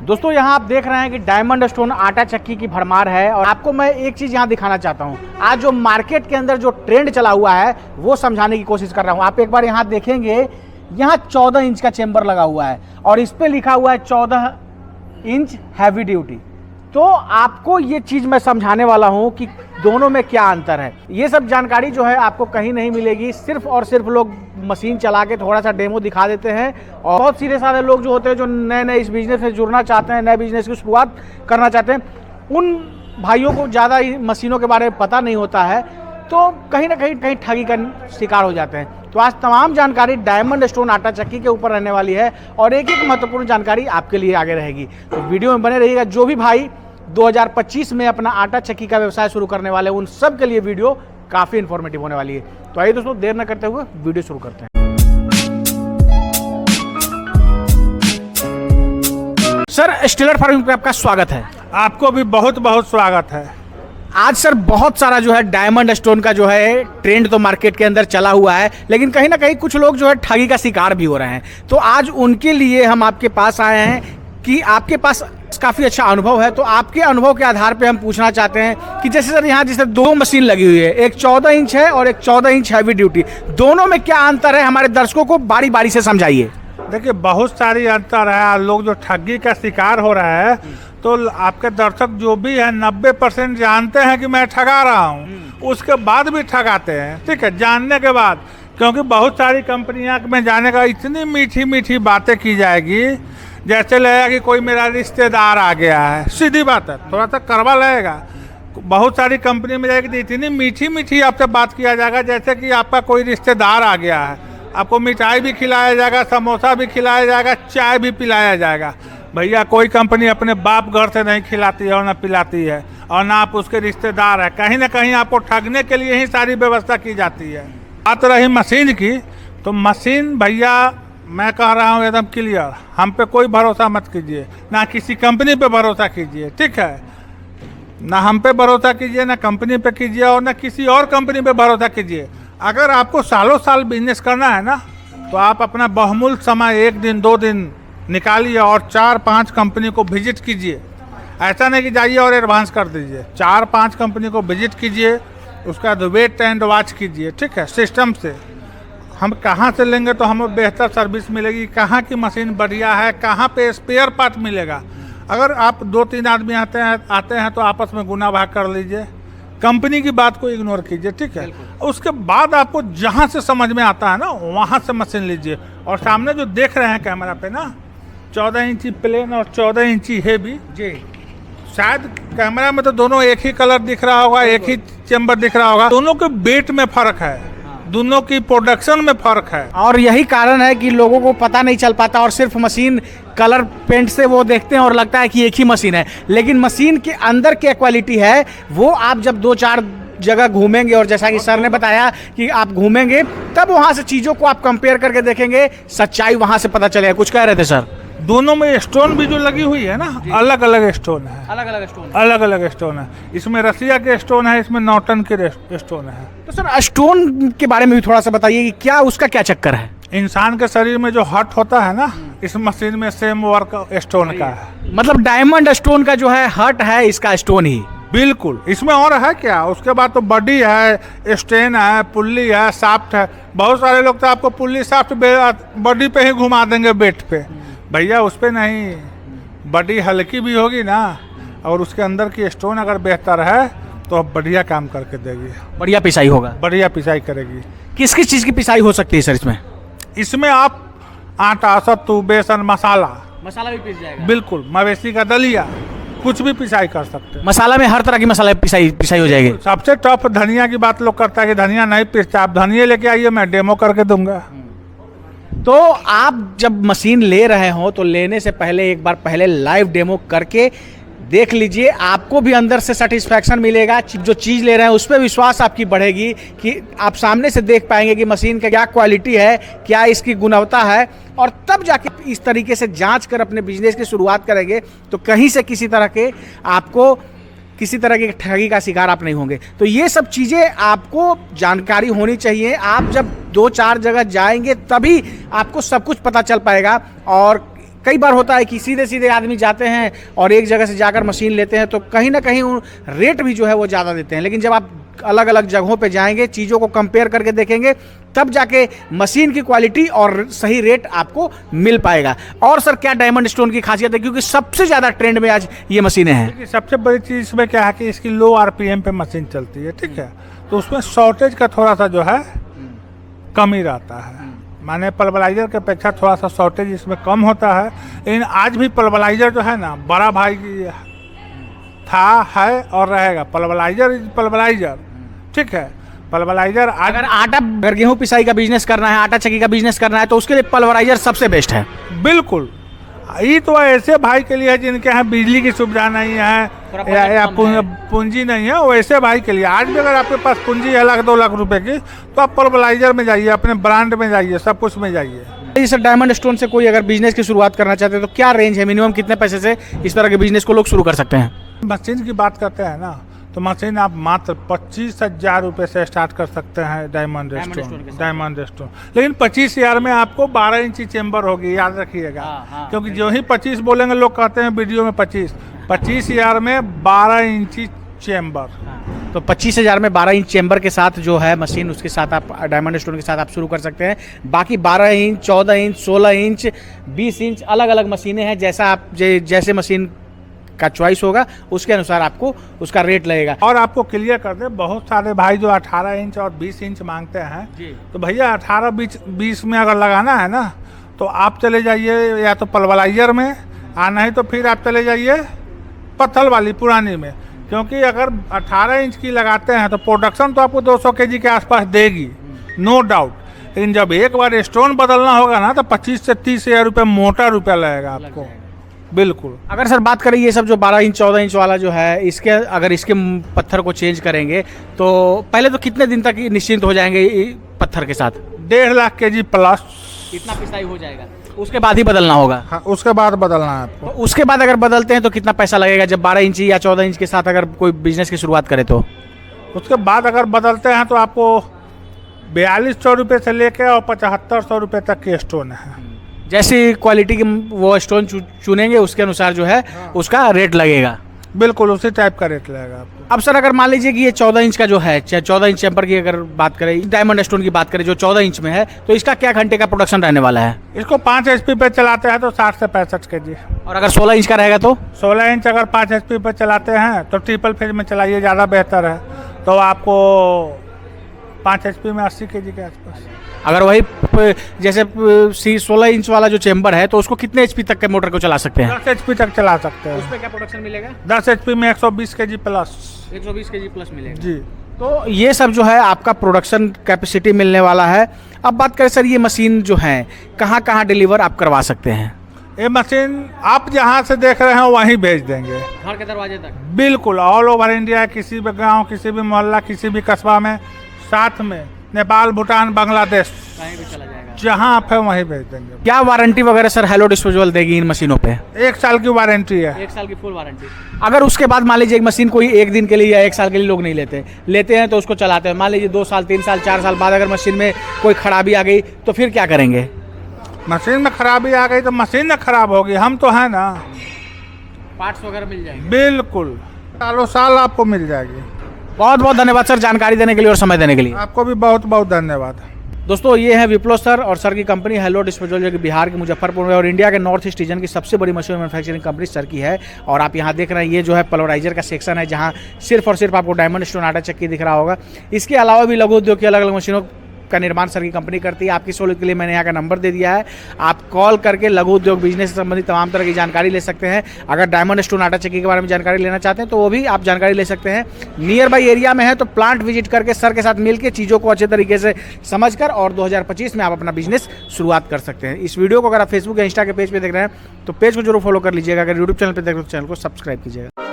दोस्तों यहाँ आप देख रहे हैं कि डायमंड स्टोन आटा चक्की की भरमार है और आपको मैं एक चीज़ यहाँ दिखाना चाहता हूँ। आज जो मार्केट के अंदर जो ट्रेंड चला हुआ है वो समझाने की कोशिश कर रहा हूँ। आप एक बार यहाँ देखेंगे, यहाँ 14 इंच का चेम्बर लगा हुआ है और इस पर लिखा हुआ है 14 इंच हैवी ड्यूटी। तो आपको ये चीज़ मैं समझाने वाला हूँ कि दोनों में क्या अंतर है। ये सब जानकारी जो है आपको कहीं नहीं मिलेगी, सिर्फ और सिर्फ लोग मशीन चला के थोड़ा सा डेमो दिखा देते हैं। और बहुत सीधे साधे लोग जो होते हैं, जो नए नए इस बिज़नेस से जुड़ना चाहते हैं, नए बिज़नेस की शुरुआत करना चाहते हैं, उन भाइयों को ज़्यादा मशीनों के बारे में पता नहीं होता है, तो कहीं ना कहीं ठगी का शिकार हो जाते हैं। तो आज तमाम जानकारी डायमंड स्टोन आटा चक्की के ऊपर रहने वाली है और एक एक महत्वपूर्ण जानकारी आपके लिए आगे रहेगी। तो वीडियो में बने रहिएगा। जो भी भाई 2025 में अपना आटा चक्की का व्यवसाय शुरू करने वाले हैं, उन सब के लिए वीडियो काफ़ी इन्फॉर्मेटिव होने वाली है। तो आइए दोस्तों, देर न करते हुए वीडियो शुरू करते हैं। सर, स्टेलर फार्मिंग पे आपका स्वागत है। आपको भी बहुत बहुत स्वागत है। आज सर बहुत सारा जो है डायमंड स्टोन का जो है ट्रेंड तो मार्केट के अंदर चला हुआ है, लेकिन कहीं ना कहीं कुछ लोग जो है ठगी का शिकार भी हो रहे हैं। तो आज उनके लिए हम आपके पास आए हैं कि आपके पास काफ़ी अच्छा अनुभव है, तो आपके अनुभव के आधार पे हम पूछना चाहते हैं कि जैसे सर यहाँ जैसे दो मशीन लगी हुई है, एक 14 इंच है और एक 14 इंच हैवी ड्यूटी, दोनों में क्या अंतर है? हमारे दर्शकों को बारी बारी से समझाइए। देखिए, बहुत सारी अंतर है। लोग जो ठगी का शिकार हो रहा है, तो आपके दर्शक जो भी है 90% जानते हैं कि मैं ठगा रहा हूँ, उसके बाद भी ठगाते हैं। ठीक है, जानने के बाद, क्योंकि बहुत सारी कंपनियां में जाने का इतनी मीठी मीठी बातें की जाएगी, जैसे लगेगा कि कोई मेरा रिश्तेदार आ गया है। सीधी बात है, थोड़ा सा कड़वा लगेगा। बहुत सारी कंपनी में जाएगी तो इतनी मीठी मीठी आपसे बात किया जाएगा जैसे कि आपका कोई रिश्तेदार आ गया है। आपको मिठाई भी खिलाया जाएगा, समोसा भी खिलाया जाएगा, चाय भी पिलाया जाएगा। भैया, कोई कंपनी अपने बाप घर से नहीं खिलाती है और ना पिलाती है, और ना आप उसके रिश्तेदार हैं। कहीं ना कहीं आपको ठगने के लिए ही सारी व्यवस्था की जाती है। बात रही मशीन की, तो मशीन भैया मैं कह रहा हूँ एकदम क्लियर, हम पे कोई भरोसा मत कीजिए, ना किसी कंपनी पे भरोसा कीजिए। ठीक है, ना हम पे भरोसा कीजिए, ना कंपनी पे कीजिए, और ना किसी और कंपनी पे भरोसा कीजिए। अगर आपको सालों साल बिजनेस करना है ना, तो आप अपना बहुमूल्य समय 1 दिन 2 दिन निकालिए और 4-5 कंपनी को विजिट कीजिए। ऐसा नहीं कि जाइए और एडवांस कर दीजिए। 4-5 कंपनी को विजिट कीजिए, उसका वेट एंड वॉच कीजिए। ठीक है, सिस्टम से हम कहाँ से लेंगे तो हमें बेहतर सर्विस मिलेगी, कहाँ की मशीन बढ़िया है, कहाँ पे स्पेयर पार्ट मिलेगा। अगर आप 2-3 आदमी आते हैं तो आपस में गुना भाग कर लीजिए, कंपनी की बात को इग्नोर कीजिए। ठीक है, उसके बाद आपको जहाँ से समझ में आता है ना, वहाँ से मशीन लीजिए। और सामने जो देख रहे हैं कैमरा पे ना, 14 इंची प्लेन और 14 इंची हैवी जी, शायद कैमरा में तो दोनों एक ही कलर दिख रहा होगा, एक ही चेम्बर दिख रहा होगा। दोनों के वेट में फर्क है, दोनों की प्रोडक्शन में फर्क है, और यही कारण है कि लोगों को पता नहीं चल पाता और सिर्फ मशीन कलर पेंट से वो देखते हैं और लगता है कि एक ही मशीन है, लेकिन मशीन के अंदर क्या क्वालिटी है वो आप जब 2-4 जगह घूमेंगे, और जैसा कि सर ने बताया कि आप घूमेंगे तब वहाँ से चीज़ों को आप कंपेयर करके देखेंगे, सच्चाई वहाँ से पता चलेगा। कुछ कह रहे थे सर? दोनों में स्टोन भी जो लगी हुई है ना, अलग अलग स्टोन है, अलग अलग स्टोन है। इसमें रसिया के स्टोन है, इसमें नॉर्टन के स्टोन है। तो सर स्टोन के बारे में भी थोड़ा सा बताइए कि क्या उसका क्या चक्कर है? इंसान के शरीर में जो हर्ट होता है ना, इस मशीन में सेम वर्क स्टोन का है। मतलब डायमंड स्टोन का जो है हर्ट है इसका स्टोन ही? बिल्कुल। इसमें और है क्या, उसके बाद तो बॉडी है, स्टेन है, पुल्ली है, साफ्ट है। बहुत सारे लोग तो आपको पुल्ली साफ्ट बॉडी पे ही घुमा देंगे बेट पे। भैया उस पर नहीं, बॉडी हल्की भी होगी ना, और उसके अंदर की स्टोन अगर बेहतर है तो अब बढ़िया काम करके देगी, बढ़िया पिसाई होगा, बढ़िया पिसाई करेगी। किस किस चीज़ की पिसाई हो सकती है सर इसमें? इसमें आप आटा, सत्तू, बेसन, मसाला भी पिस जाएगा। बिल्कुल, मवेशी का दलिया, कुछ भी पिसाई कर सकते हैं। मसाला में हर तरह की मसाला पिसाई हो जाएगी। सबसे टफ धनिया की बात लोग करता है कि धनिया नहीं पिसता। आप धनिया लेके आइए, मैं डेमो करके दूंगा। तो आप जब मशीन ले रहे हो तो लेने से पहले एक बार पहले लाइव डेमो करके देख लीजिए, आपको भी अंदर से सेटिस्फैक्शन मिलेगा। जो चीज़ ले रहे हैं उस पर विश्वास आपकी बढ़ेगी कि आप सामने से देख पाएंगे कि मशीन का क्या क्वालिटी है, क्या इसकी गुणवत्ता है, और तब जाके इस तरीके से जांच कर अपने बिजनेस की शुरुआत करेंगे तो कहीं से किसी तरह के आपको किसी तरह की ठगी का शिकार आप नहीं होंगे। तो ये सब चीज़ें आपको जानकारी होनी चाहिए। आप जब 2-4 जगह जाएंगे तभी आपको सब कुछ पता चल पाएगा और कई बार होता है कि सीधे सीधे आदमी जाते हैं और एक जगह से जाकर मशीन लेते हैं तो कहीं ना कहीं रेट भी जो है वो ज़्यादा देते हैं, लेकिन जब आप अलग अलग जगहों पे जाएंगे, चीज़ों को कंपेयर करके देखेंगे, तब जाके मशीन की क्वालिटी और सही रेट आपको मिल पाएगा। और सर क्या डायमंड स्टोन की खासियत है, क्योंकि सबसे ज़्यादा ट्रेंड में आज ये मशीनें हैं? देखिए सबसे बड़ी चीज़ इसमें क्या है कि इसकी लो आरपीएम पे मशीन चलती है, ठीक है, तो उसमें शॉर्टेज का थोड़ा सा जो है कमी रहता है, माने पल्वराइजर के अपेक्षा थोड़ा सा शॉर्टेज इसमें कम होता है। लेकिन आज भी पल्वराइजर जो है ना बड़ा भाई था, है और रहेगा। पल्वराइजर ठीक है, पल्वराइजर अगर गेहूं पिसाई का बिजनेस करना है, आटा चक्की का बिजनेस करना है, तो उसके लिए पल्वराइजर सबसे बेस्ट है। बिल्कुल, ये तो ऐसे भाई के लिए है जिनके यहाँ बिजली की सुविधा नहीं है या पूंजी नहीं है, वैसे भाई के लिए। आज भी अगर आपके पास पूंजी है 1-2 लाख रुपए की, तो आप पल्वराइजर में जाइए, अपने ब्रांड में जाइए, सब कुछ में जाइए। सर डायमंड स्टोन से कोई अगर बिजनेस की शुरुआत करना चाहते हैं तो क्या रेंज है, मिनिमम कितने पैसे से इस तरह के बिजनेस को लोग शुरू कर सकते हैं? मशीन की बात करते हैं ना, तो मशीन आप मात्र 25,000 रुपये से स्टार्ट कर सकते हैं डायमंड स्टोन। लेकिन 25,000 में आपको 12 इंची चेम्बर होगी, याद रखिएगा। क्योंकि जो ही 25 बोलेंगे लोग कहते हैं वीडियो में 25,000 में 12 इंची चेम्बर। तो 25,000 में 12 इंच चेम्बर के साथ जो है मशीन, उसके साथ आप डायमंड स्टोन के साथ आप शुरू कर सकते हैं। बाकी 12 इंच, 14 इंच, 16 इंच, 20 इंच अलग अलग मशीनें हैं। जैसा आप जैसे मशीन का चॉइस होगा उसके अनुसार आपको उसका रेट लगेगा। और आपको क्लियर कर दे, बहुत सारे भाई जो 18 इंच और 20 इंच मांगते हैं, तो भैया 18-20 में अगर लगाना है ना, तो आप चले जाइए या तो पल्वराइजर में, नहीं तो फिर आप चले जाइए पत्थर वाली पुरानी में। क्योंकि अगर 18 इंच की लगाते हैं तो प्रोडक्शन तो आपको 200 kg के आसपास देगी, नो डाउट। लेकिन जब एक बार स्टोन बदलना होगा ना, तो 25 से 30,000 रुपये मोटा रुपया लगेगा आपको। बिल्कुल। अगर सर बात करें ये सब जो 12 इंच 14 इंच वाला जो है, इसके अगर इसके पत्थर को चेंज करेंगे तो पहले तो कितने दिन तक निश्चिंत हो जाएंगे पत्थर के साथ? 1.5 लाख kg प्लस इतना पिसाई हो जाएगा, उसके बाद ही बदलना होगा। हाँ, उसके बाद बदलना है आपको। तो उसके बाद अगर बदलते हैं तो कितना पैसा लगेगा, जब 12 इंची या 14 इंच के साथ अगर कोई बिजनेस की शुरुआत करे तो? उसके बाद अगर बदलते हैं तो आपको 4200 रुपये से लेकर और 7500 रुपये तक के स्टोन है। जैसी क्वालिटी की वो स्टोन चुनेंगे उसके अनुसार जो है उसका रेट लगेगा। बिल्कुल उसी टाइप का रेट लगेगा आपको। अब सर अगर मान लीजिए कि ये 14 इंच का जो है, 14 इंच चैम्बर की अगर बात करें, डायमंड स्टोन की बात करें जो 14 इंच में है, तो इसका क्या घंटे का प्रोडक्शन रहने वाला है? इसको 5 HP पे चलाते हैं तो 60 से 65 kg। और अगर 16 इंच का रहेगा तो? 16 इंच अगर 5 HP पे चलाते हैं तो ट्रिपल फेज में चलाइए, ज़्यादा बेहतर है। तो आपको 5 HP में 80 kg के आसपास। अगर वही जैसे 16 इंच वाला जो चेम्बर है तो उसको कितने HP तक के मोटर को चला सकते हैं? 10 HP तक चला सकते हैं। उसमें क्या प्रोडक्शन मिलेगा? 10 HP में 120 kg प्लस। 120 kg प्लस मिलेगा जी। तो ये सब जो है आपका प्रोडक्शन कैपेसिटी मिलने वाला है। अब बात करें सर, ये मशीन जो है कहाँ कहाँ डिलीवर आप करवा सकते हैं? ये मशीन आप जहाँ से देख रहे हैं वहीं भेज देंगे, घर के दरवाजे तक। बिल्कुल ऑल ओवर इंडिया, किसी भी गांव, किसी भी मोहल्ला, किसी भी कस्बा में, साथ में नेपाल, भूटान, बांग्लादेश, कहीं भी चला जाएगा। जहाँ आप है वहीं भेज देंगे। क्या वारंटी वगैरह सर हेलो डिस्पोजल देगी इन मशीनों पे? 1 साल की वारंटी है। 1 साल की फुल वारंटी। अगर उसके बाद मान लीजिए एक मशीन कोई 1 दिन के लिए या 1 साल के लिए लोग नहीं लेते हैं तो उसको चलाते हैं, मान लीजिए 2 साल 3 साल 4 साल बाद अगर मशीन में कोई खराबी आ गई तो फिर क्या करेंगे? मशीन में खराबी आ गई तो मशीन न खराब होगी, हम तो है ना, पार्ट्स वगैरह मिल जाएंगे। बिल्कुल सालों साल आपको मिल जाएगी। बहुत बहुत धन्यवाद सर जानकारी देने के लिए और समय देने के लिए। आपको भी बहुत बहुत धन्यवाद। दोस्तों ये है विप्लो सर और सर की कंपनी हेलो डिस्पोजल, जो कि बिहार के मुजफ्फरपुर में और इंडिया के नॉर्थ ईस्ट रीजन की सबसे बड़ी मशीन मैन्युफैक्चरिंग कंपनी सर की है। और आप यहाँ देख रहे हैं ये जो है पल्वराइजर का सेक्शन है, जहाँ सिर्फ और सिर्फ आपको डायमंड स्टोन आटा चक्की दिख रहा होगा। इसके अलावा भी लघु उद्योग की अलग अलग मशीनों का निर्माण सर की कंपनी करती है। आपकी सहूलियत के लिए मैंने यहाँ का नंबर दे दिया है, आप कॉल करके लघु उद्योग बिजनेस से संबंधित तमाम तरह की जानकारी ले सकते हैं। अगर डायमंड स्टोन आटा चक्की के बारे में जानकारी लेना चाहते हैं तो वो भी आप जानकारी ले सकते हैं। नियर बाई एरिया में है तो प्लांट विजिट करके सर के साथ मिलकर चीज़ों को अच्छे तरीके से समझकर और 2025 में आप अपना बिजनेस शुरुआत कर सकते हैं। इस वीडियो को अगर आप फेसबुक या इंस्टा के पेज पर देख रहे हैं तो पेज को जरूर फॉलो कर लीजिएगा। अगर यूट्यूब चैनल पर देख रहे हैं तो चैनल को सब्सक्राइब कीजिएगा।